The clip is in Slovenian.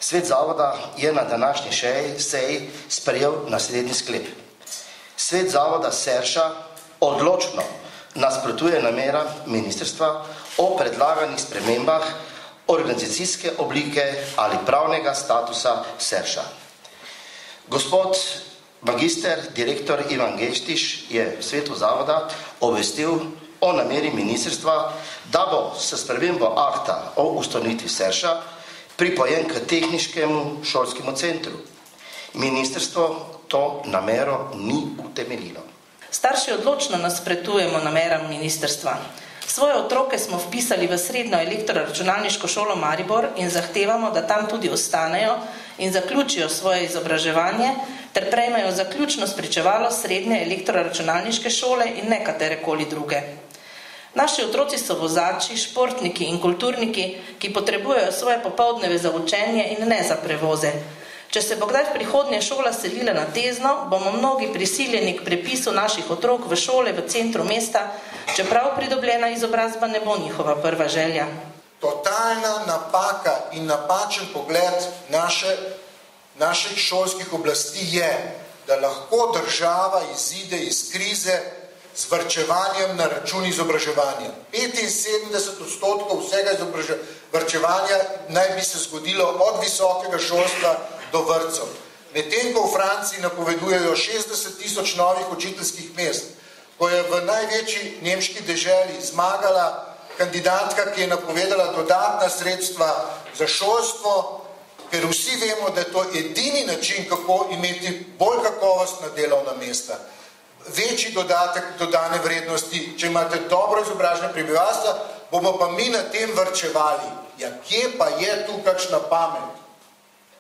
Svet zavoda je na današnji seji sprejel naslednji sklep. Svet zavoda Serša odločno nasprotuje nameram ministrstva o predlaganih spremembah organizacijske oblike ali pravnega statusa Serša. Gospod magister, direktor Ivan Geštiš je v svetu zavoda obvestil o nameri ministrstva, da bo s spremembo akta o ustanovitvi Serša pripojen k tehniškemu šolskemu centru. Ministrstvo to namero ni utemeljilo. Starši odločno nasprotujemo nameram ministrstva. Svoje otroke smo vpisali v srednjo elektroračunalniško šolo Maribor in zahtevamo, da tam tudi ostanejo in zaključijo svoje izobraževanje ter prejmejo zaključno spričevalo srednje elektroračunalniške šole in ne katerekoli druge. Naši otroci so vozači, športniki in kulturniki, ki potrebujejo svoje popoldneve za učenje in ne za prevoze. Če se bo kdaj v prihodnje šola selila na Tezno, bomo mnogi prisiljeni k prepisu naših otrok v šole v centru mesta, čeprav pridobljena izobrazba ne bo njihova prva želja. Totalna napaka in napačen pogled naših šolskih oblasti je, da lahko država izide iz krize z varčevanjem na račun izobraževanja. 75% vsega varčevanja naj bi se zgodilo od visokega šolstva do vrtcev. Medtem ko v Franciji napovedujejo 60.000 novih učiteljskih mest, ko je v največji nemški deželi zmagala kandidatka, ki je napovedala dodatna sredstva za šolstvo, ker vsi vemo, da je to edini način, kako imeti bolj kakovostna delovna mesta. Večji dodatek dodane vrednosti, če imate dobro izobražene prebivalstva, bomo pa mi na tem varčevali. Ja, kje pa je tu kakšna pamet?